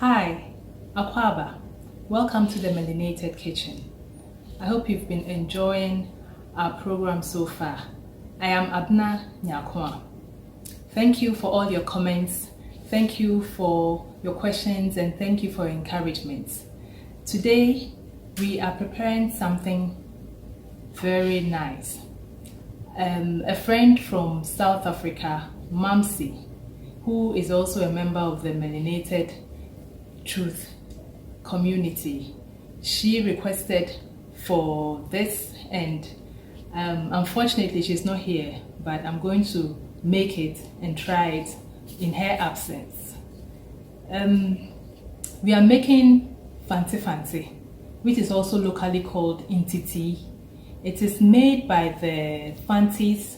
Hi, Akwaba. Welcome to the Melanated Kitchen. I hope you've been enjoying our program so far. I am Abna Nyakwa. Thank you for all your comments. Thank you for your questions and thank you for encouragement. Today, we are preparing something very nice. A friend from South Africa, Mamsi, who is also a member of the Melanated Truth community, she requested for this, and unfortunately she's not here, but I'm going to make it and try it in her absence. We are making FANTE, which is also locally called Intiti. It is made by the Fantes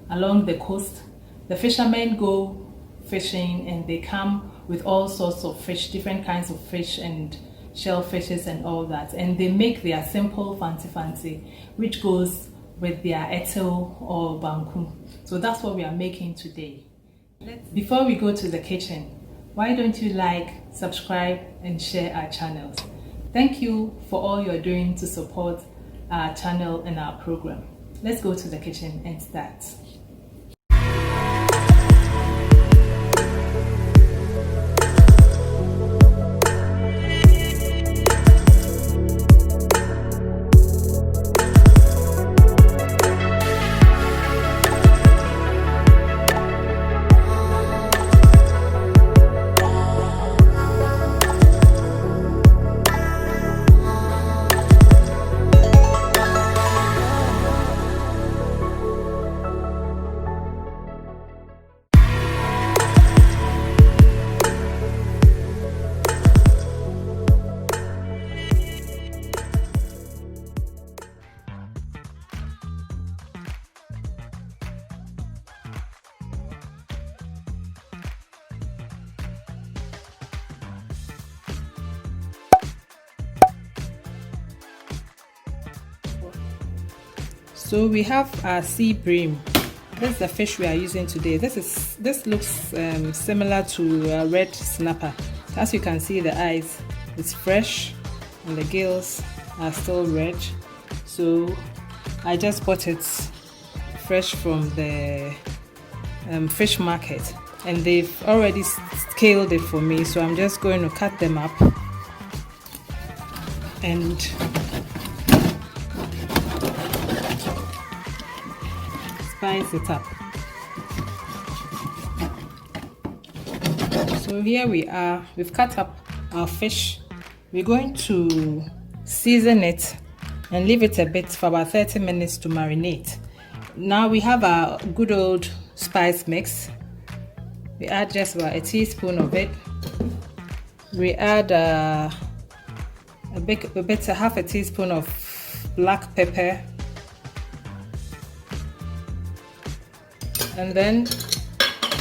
along the coast. The fishermen go fishing and they come with all sorts of fish, different kinds of fish and shellfishes and all that, and they make their simple FANTE, which goes with their etel or banku. So that's what we are making today. Before we go to the kitchen, why don't you like, subscribe and share our channels? Thank you for all you're doing to support our channel and our program. Let's go to the kitchen and start. So we have our sea bream. This is the fish we are using today. This looks similar to a red snapper. As you can see, the eyes is fresh and the gills are still red. So I just bought it fresh from the fish market, and they've already scaled it for me. So I'm just going to cut them up and spice it up. So here we are, we've cut up our fish. We're going to season it and leave it a bit for about 30 minutes to marinate. Now we have our good old spice mix. We add just about a teaspoon of it. We add half a teaspoon of black pepper. And then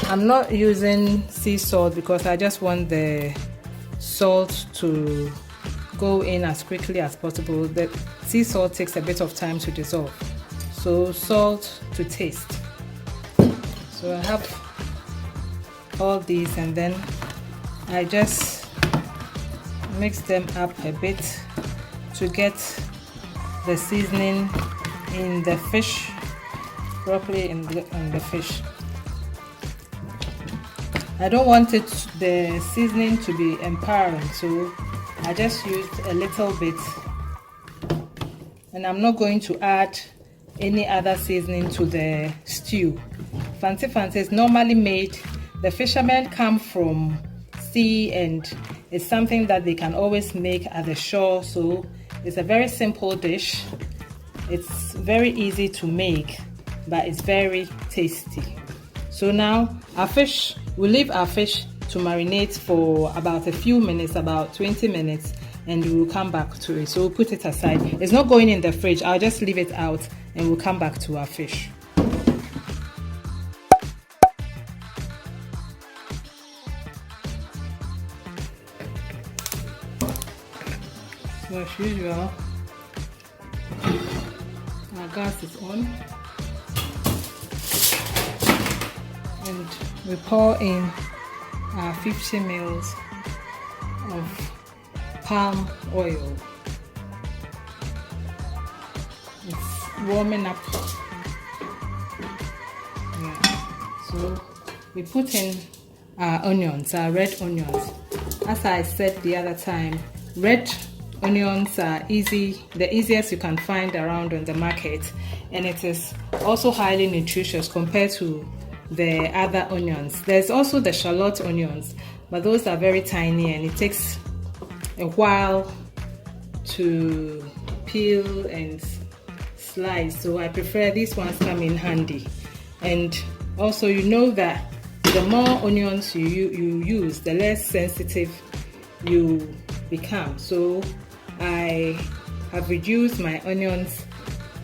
I'm not using sea salt because I just want the salt to go in as quickly as possible. The sea salt takes a bit of time to dissolve. So salt to taste. So I have all these and then I just mix them up a bit to get the seasoning in the fish properly in the fish. I don't want the seasoning to be empowering, so I just used a little bit, and I'm not going to add any other seasoning to the stew. FANTE is normally made, the fishermen come from sea and it's something that they can always make at the shore, so it's a very simple dish. It's very easy to make, but it's very tasty. So now we'll leave our fish to marinate for about a few minutes, about 20 minutes, and we'll come back to it. So we'll put it aside. It's not going in the fridge. I'll just leave it out and we'll come back to our fish. So as usual, our gas is on. And we pour in our 50 ml of palm oil. It's warming up. Yeah. So we put in our onions, our red onions. As I said the other time, red onions are the easiest you can find around on the market, and it is also highly nutritious compared to the other onions. There's also the shallot onions, but those are very tiny and it takes a while to peel and slice, so I prefer these ones come in handy. And also, you know that the more onions you use, the less sensitive you become. So I have reduced my onions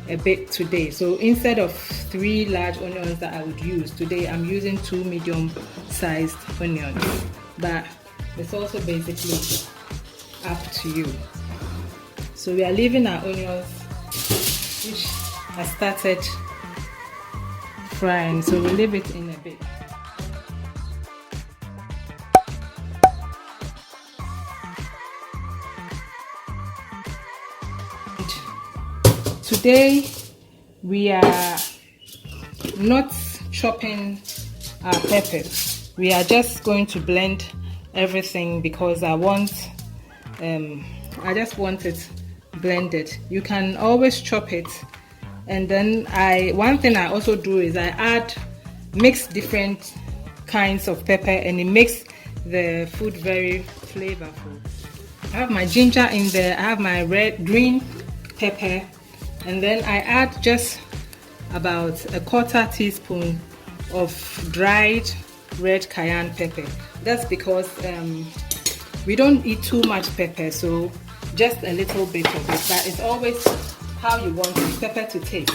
a bit today. So instead of 3 large onions that I would use today, I'm using 2 medium-sized onions. But it's also basically up to you. So we are leaving our onions, which I started frying, so we'll leave it in a bit. Today we are not chopping our peppers. We are just going to blend everything because I just want it blended. You can always chop it, and then one thing I also do is I mix different kinds of pepper, and it makes the food very flavorful. I have my ginger in there, I have my green pepper, and then I add just about 1/4 teaspoon of dried red cayenne pepper. That's because we don't eat too much pepper, so just a little bit of it, but it's always how you want the pepper to taste.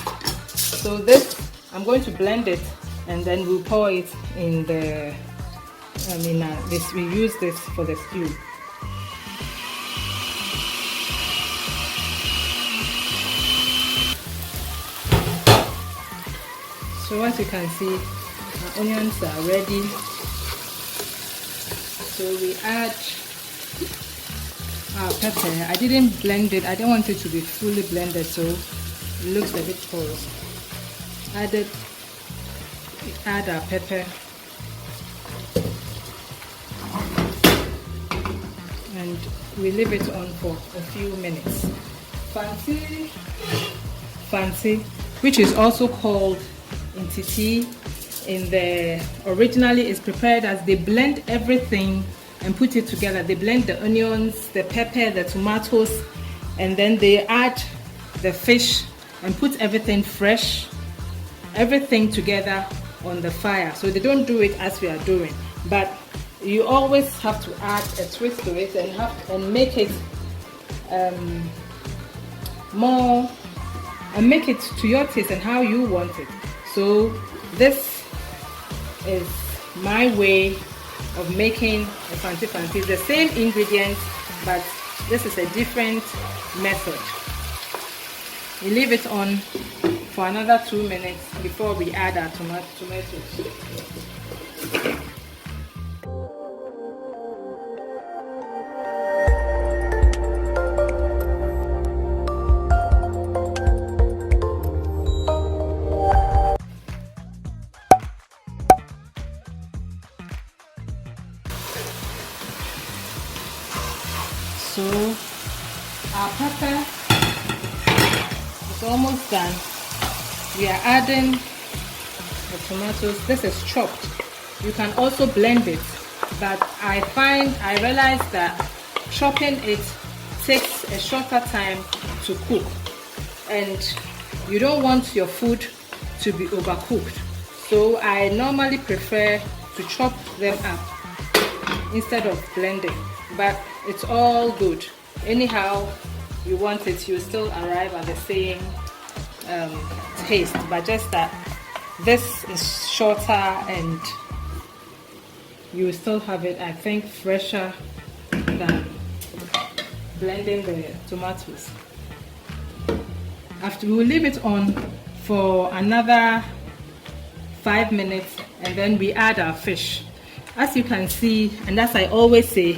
So this, I'm going to blend it, and then we'll pour it in the we use this for the stew. So as you can see, our onions are ready. So we add our pepper. I didn't blend it. I don't want it to be fully blended, so it looks a bit porous. Add our pepper. And we leave it on for a few minutes. FANTE, which is also called Intiti, originally is prepared as they blend everything and put it together. They blend the onions, the pepper, the tomatoes, and then they add the fish and put everything fresh, everything together on the fire. So they don't do it as we are doing, but you always have to add a twist to it and make it more, and make it to your taste and how you want it. So this is my way of making a FANTE. It's the same ingredients, but this is a different method. We leave it on for another 2 minutes before we add our tomatoes. So our pepper is almost done. We are adding the tomatoes. This is chopped. You can also blend it, but I realized that chopping it takes a shorter time to cook, and you don't want your food to be overcooked. So I normally prefer to chop them up instead of blending, but it's all good. Anyhow you want it, you still arrive at the same taste, but just that this is shorter and you still have it, I think, fresher than blending the tomatoes. After, we will leave it on for another 5 minutes, and then we add our fish. As you can see, and as I always say,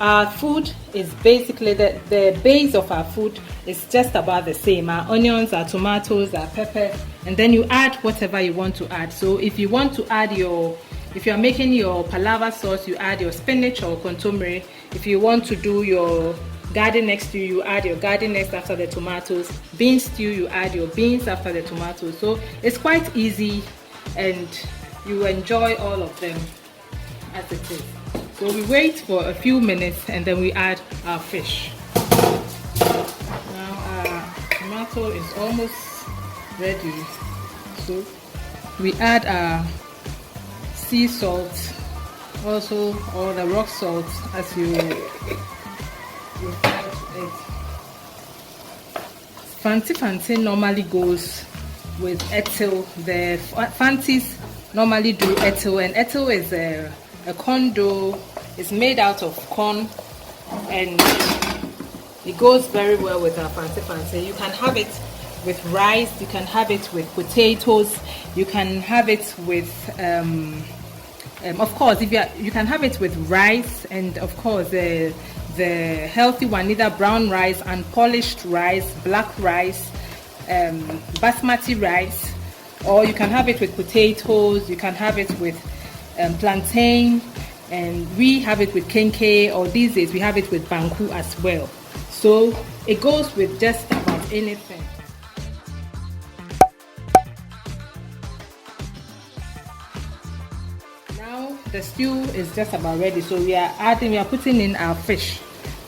Our food is basically the base of our food is just about the same. Our onions, our tomatoes, our pepper, and then you add whatever you want to add. So if you want to add if you are making your palava sauce, you add your spinach or contomere. If you want to do your garden egg stew, you add your garden eggs after the tomatoes. Bean stew, you add your beans after the tomatoes. So it's quite easy and you enjoy all of them as it is. So we wait for a few minutes and then we add our fish. Now our tomato is almost ready. So we add our sea salt, also, or the rock salt as you add to it. FANTE normally goes with ethyl. The FANTEs normally do ethyl, and ethyl is a corn dough. It's made out of corn and it goes very well with our FANTE. You can have it with rice, you can have it with potatoes, you can have it with of course, you can have it with rice, and of course the healthy one, either brown rice, unpolished rice, black rice, basmati rice, or you can have it with potatoes, you can have it with plantain, and we have it with kenke, or these days we have it with banku as well. So it goes with just about anything. Now the stew is just about ready, so we are putting in our fish.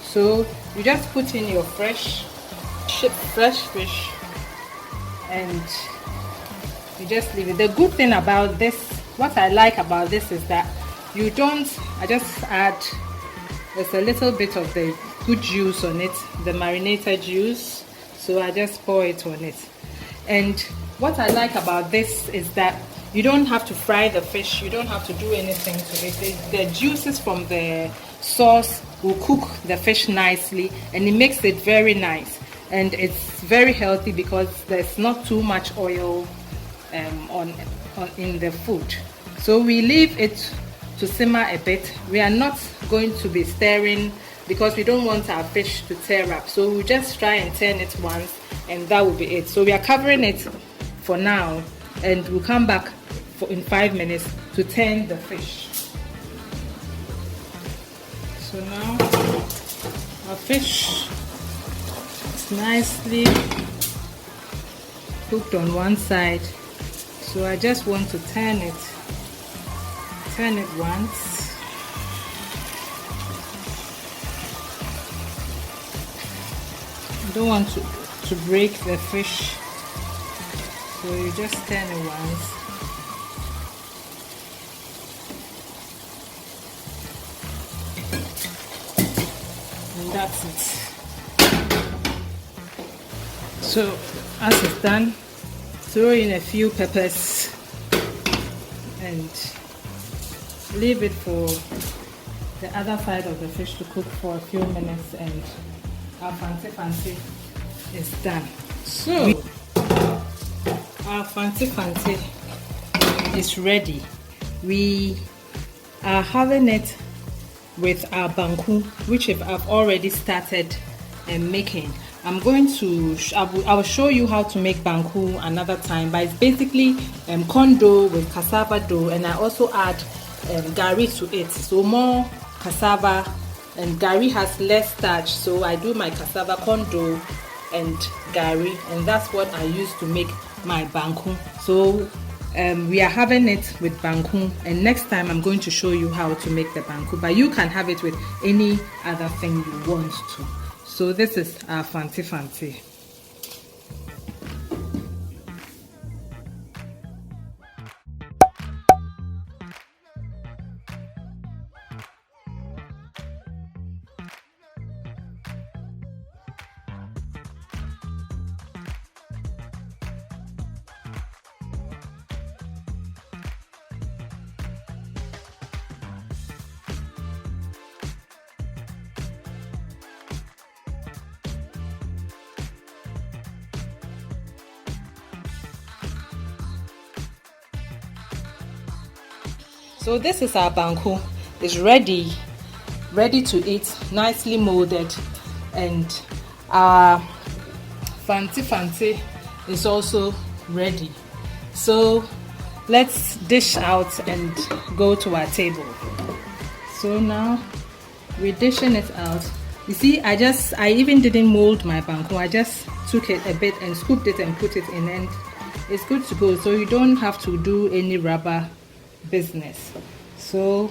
So you just put in your fresh fish and you just leave it. The good thing about this, what I like about this, is that I just add, there's a little bit of the good juice on it, the marinated juice, so I just pour it on it. And what I like about this is that you don't have to fry the fish, you don't have to do anything to it. The juices from the sauce will cook the fish nicely, and it makes it very nice, and it's very healthy because there's not too much oil in the food. So we leave it to simmer a bit. We are not going to be stirring because we don't want our fish to tear up, so we'll just try and turn it once and that will be it. So we are covering it for now and we'll come back in 5 minutes to turn the fish. So now our fish is nicely cooked on one side, so I just want to turn it once. I don't want to break the fish, so you just turn it once. And that's it. So as it's done, throw in a few peppers and leave it for the other side of the fish to cook for a few minutes, and our FANTE is done. So our FANTE is ready. We are having it with our banku, which I've already started making. I'm going to, I will show you how to make banku another time, but it's basically corn dough with cassava dough, and I also add gari to it, so more cassava, and gari has less starch, so I do my cassava, corn dough and gari, and that's what I use to make my banku. So we are having it with banku, and next time I'm going to show you how to make the banku, but you can have it with any other thing you want to. So this is our FANTE. So this is our banku. It's ready. ready to eat, nicely molded, and our FANTE is also ready. So let's dish out and go to our table. So now we're dishing it out. You see, I even didn't mold my banku. I just took it a bit and scooped it and put it in, and it's good to go. So you don't have to do any rubber business. So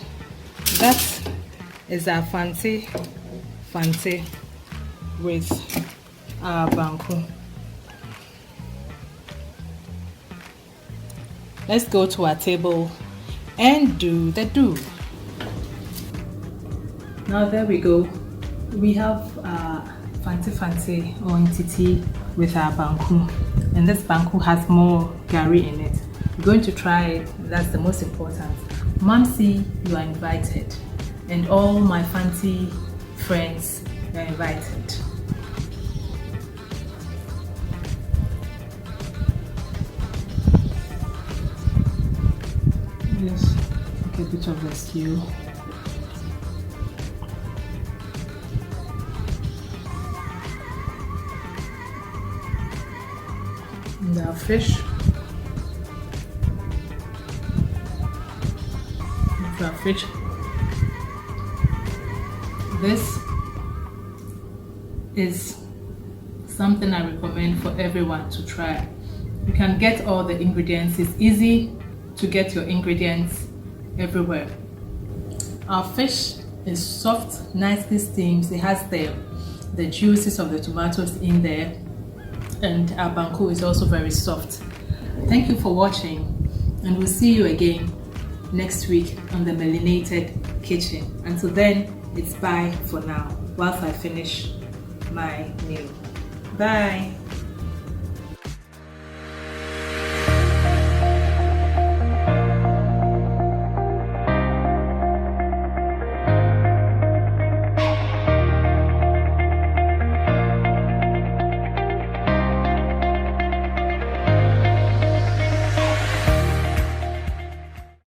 that is our FANTE with our banku. Let's go to our table and do the do. Now there we go. We have FANTE or entity with our banku, and this banku has more gari in it. We're going to try it. That's the most important. Mamsi, you are invited, and all my FANTE friends, you are invited. Just take a bit of the stew. And our fish. That's our fish. This is something I recommend for everyone to try. You can get all the ingredients. It's easy to get your ingredients everywhere. Our fish is soft, nicely steamed. It has the juices of the tomatoes in there, and our banku is also very soft. Thank you for watching, and we'll see you again next week on the Melanated Kitchen. Until then, it's bye for now whilst I finish my meal. Bye.